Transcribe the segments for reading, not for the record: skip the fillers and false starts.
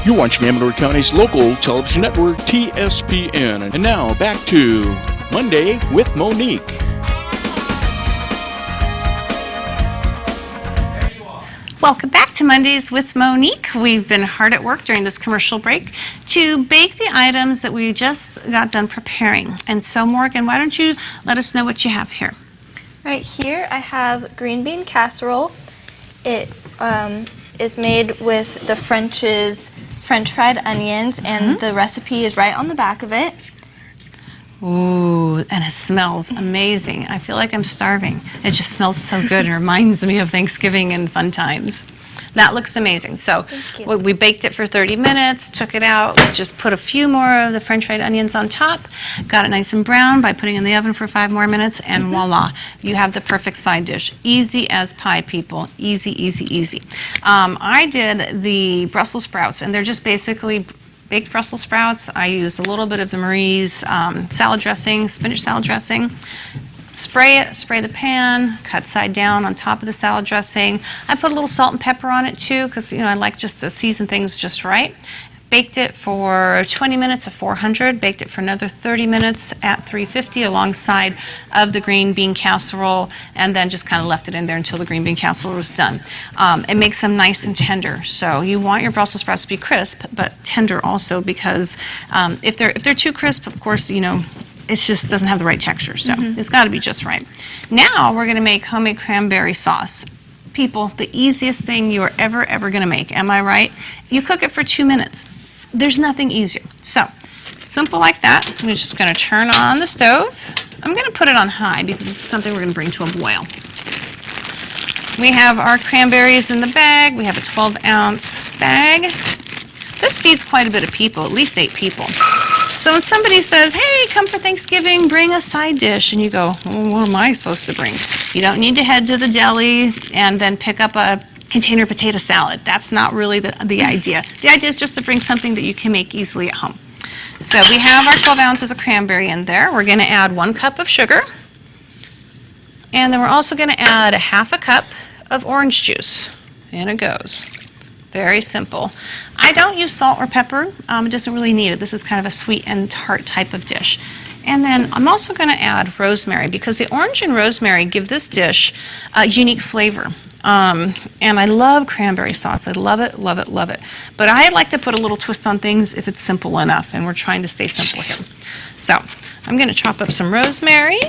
You're watching Amador County's local television network, TSPN. And now, back to Monday with Monique. Welcome back to Mondays with Monique. We've been hard at work during this commercial break to bake the items that we just got done preparing. And so, Morgan, why don't you let us know what you have here? Right here I have green bean casserole. It is made with the French fried onions, and the recipe is right on the back of it. Ooh, and it smells amazing. I feel like I'm starving. It just smells so good. It reminds me of Thanksgiving and fun times. That looks amazing. So we baked it for 30 minutes, took it out, just put a few more of the French fried onions on top, got it nice and brown by putting it in the oven for 5 more minutes, and voila, you have the perfect side dish. Easy as pie, people. Easy, easy, easy. I did the Brussels sprouts, and they're just basically baked Brussels sprouts. I used a little bit of the Marie's salad dressing, spinach salad dressing. Spray it, spray the pan, cut side down on top of the salad dressing. I put a little salt and pepper on it too, because I like just to season things just right. Baked it for 20 minutes at 400, baked it for another 30 minutes at 350 alongside of the green bean casserole, and then just kind of left it in there until the green bean casserole was done. It makes them nice and tender. So you want your Brussels sprouts to be crisp, but tender also, because if they're too crisp, of course, it just doesn't have the right texture, so it's got to be just right. Now we're going to make homemade cranberry sauce. People, the easiest thing you are ever going to make, am I right? You cook it for 2 minutes. There's nothing easier. So, simple like that. I'm just going to turn on the stove. I'm going to put it on high because this is something we're going to bring to a boil. We have our cranberries in the bag. We have a 12-ounce bag. This feeds quite a bit of people, at least 8 people. So when somebody says, hey, come for Thanksgiving, bring a side dish, and you go, well, what am I supposed to bring? You don't need to head to the deli and then pick up a container potato salad. That's not really the idea. The idea is just to bring something that you can make easily at home. So we have our 12 ounces of cranberry in there. We're going to add 1 cup of sugar. And then we're also going to add a half a cup of orange juice. And it goes. Very simple. I don't use salt or pepper. It doesn't really need it. This is kind of a sweet and tart type of dish. And then I'm also going to add rosemary, because the orange and rosemary give this dish a unique flavor. And I love cranberry sauce. I love it, love it, love it. But I like to put a little twist on things if it's simple enough, and we're trying to stay simple here. So I'm going to chop up some rosemary.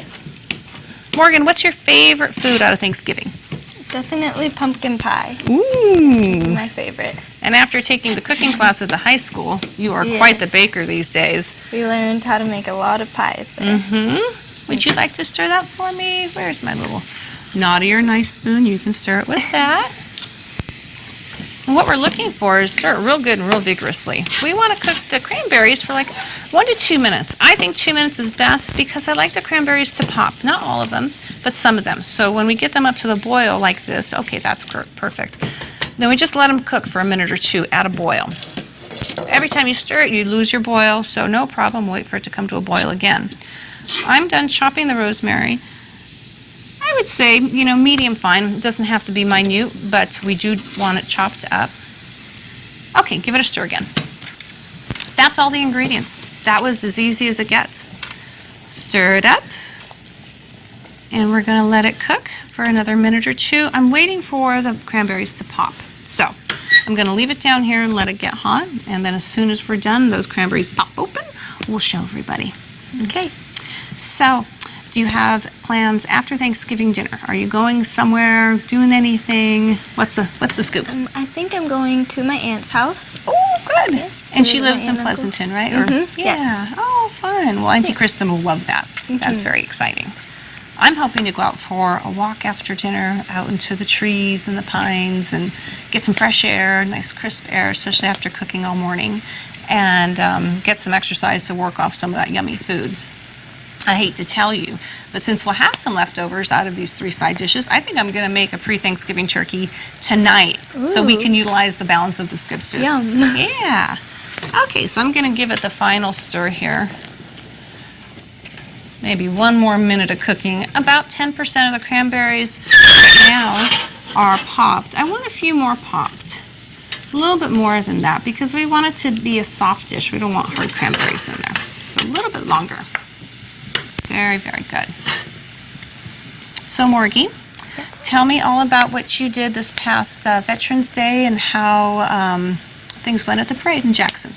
Morgan, what's your favorite food out of Thanksgiving? Definitely pumpkin pie. Ooh. My favorite. And after taking the cooking class at the high school, you are quite the baker these days. We learned how to make a lot of pies there. Would you like to stir that for me? Where's my little naughty or nice spoon? You can stir it with that. And what we're looking for is stir it real good and real vigorously. We want to cook the cranberries for like 1 to 2 minutes. I think 2 minutes is best because I like the cranberries to pop. Not all of them, but some of them. So when we get them up to the boil like this, okay, that's perfect. Then we just let them cook for a minute or 2 at a boil. Every time you stir it, you lose your boil, so no problem. Wait for it to come to a boil again. I'm done chopping the rosemary. I would say, medium fine. It doesn't have to be minute, but we do want it chopped up. Okay, give it a stir again. That's all the ingredients. That was as easy as it gets. Stir it up. And we're going to let it cook for another minute or 2. I'm waiting for the cranberries to pop. So I'm going to leave it down here and let it get hot. And then as soon as we're done, those cranberries pop open, we'll show everybody. Okay. So do you have plans after Thanksgiving dinner? Are you going somewhere, doing anything? What's the scoop? I think I'm going to my aunt's house. Oh, good. Yes, and she lives in Pleasanton, right? Yeah. Yes. Oh, fun. Well, Auntie Kristen will love that. That's very exciting. I'm hoping to go out for a walk after dinner, out into the trees and the pines, and get some fresh air, nice crisp air, especially after cooking all morning, and get some exercise to work off some of that yummy food. I hate to tell you, but since we'll have some leftovers out of these 3 side dishes, I think I'm going to make a pre-Thanksgiving turkey tonight. Ooh. So we can utilize the balance of this good food. Yum. Yeah. Okay, so I'm going to give it the final stir here. Maybe 1 more minute of cooking. About 10% of the cranberries right now are popped. I want a few more popped. A little bit more than that because we want it to be a soft dish. We don't want hard cranberries in there. So a little bit longer. Very, very good. So Morgie, tell me all about what you did this past Veterans Day and how things went at the parade in Jackson.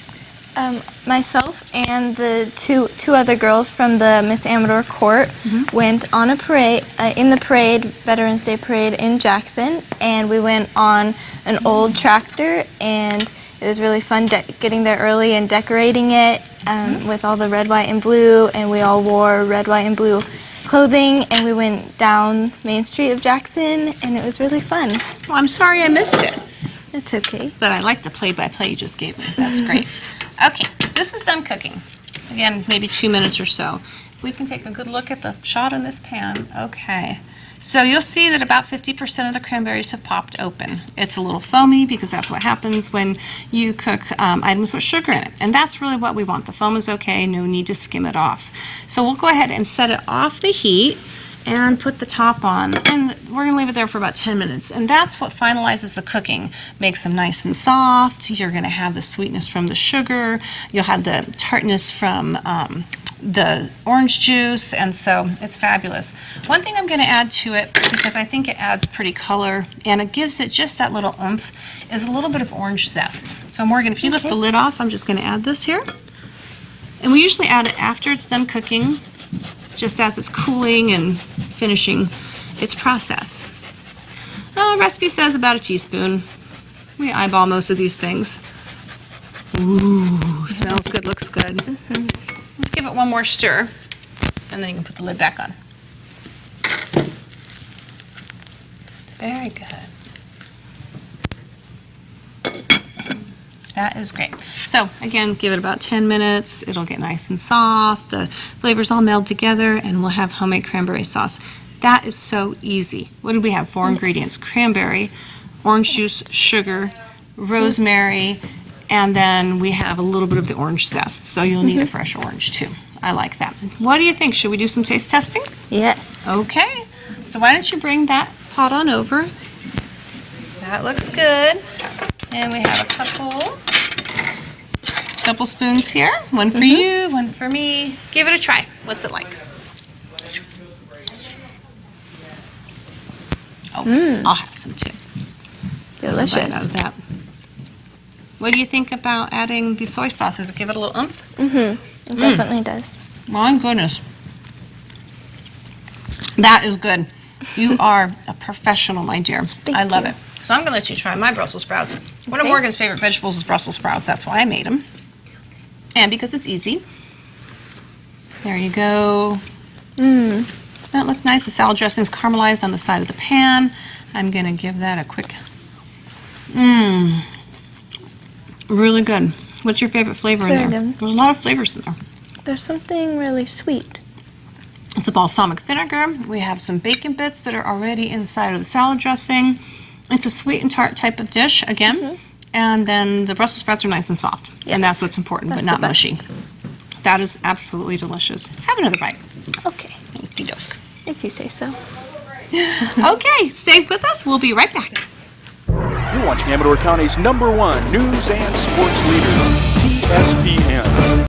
Myself and the two other girls from the Miss Amador Court went on a parade, in the parade, Veterans Day Parade in Jackson, and we went on an old tractor, and it was really fun getting there early and decorating it with all the red, white, and blue, and we all wore red, white, and blue clothing, and we went down Main Street of Jackson, and it was really fun. Well, I'm sorry I missed it. That's okay. But I like the play-by-play you just gave me. That's great. Okay, this is done cooking. Again, maybe 2 minutes or so. If we can take a good look at the shot in this pan. Okay. So you'll see that about 50% of the cranberries have popped open. It's a little foamy because that's what happens when you cook items with sugar in it. And that's really what we want. The foam is okay, no need to skim it off. So we'll go ahead and set it off the heat and put the top on, and we're going to leave it there for about 10 minutes, and that's what finalizes the cooking. Makes them nice and soft. You're going to have the sweetness from the sugar, you'll have the tartness from the orange juice, and so it's fabulous. One thing I'm going to add to it, because I think it adds pretty color and it gives it just that little oomph, is a little bit of orange zest. So Morgan, if you lift the lid off, I'm just going to add this here, and we usually add it after it's done cooking, just as it's cooling and finishing its process. The recipe says about a teaspoon. We eyeball most of these things. Ooh, smells good, looks good. Let's give it one more stir, and then you can put the lid back on. Very good. That is great. So again, give it about 10 minutes. It'll get nice and soft. The flavors all meld together, and we'll have homemade cranberry sauce. That is so easy. What did we have? 4 ingredients: cranberry, orange juice, sugar, rosemary, and then we have a little bit of the orange zest. So you'll need a fresh orange too. I like that. What do you think? Should we do some taste testing? Yes. Okay. So why don't you bring that pot on over? That looks good. And we have a couple spoons here. One for you, one for me. Give it a try. What's it like? Oh, I'll have some too. Delicious. A bite out of that. What do you think about adding the soy sauce? Does it give it a little oomph? It definitely does. My goodness. That is good. You are a professional, my dear. I love it. So I'm going to let you try my Brussels sprouts. One of Morgan's favorite vegetables is Brussels sprouts. That's why I made them. And because it's easy. There you go. Doesn't that look nice? The salad dressing is caramelized on the side of the pan. I'm going to give that a quick... Really good. What's your favorite flavor in there? There's a lot of flavors in there. There's something really sweet. It's a balsamic vinegar. We have some bacon bits that are already inside of the salad dressing. It's a sweet and tart type of dish, again. And then the Brussels sprouts are nice and soft. Yes. And that's what's important, but not mushy. That is absolutely delicious. Have another bite. Okay. Okey-doke. If you say so. Okay, stay with us. We'll be right back. You're watching Amador County's #1 news and sports leader, TSPN.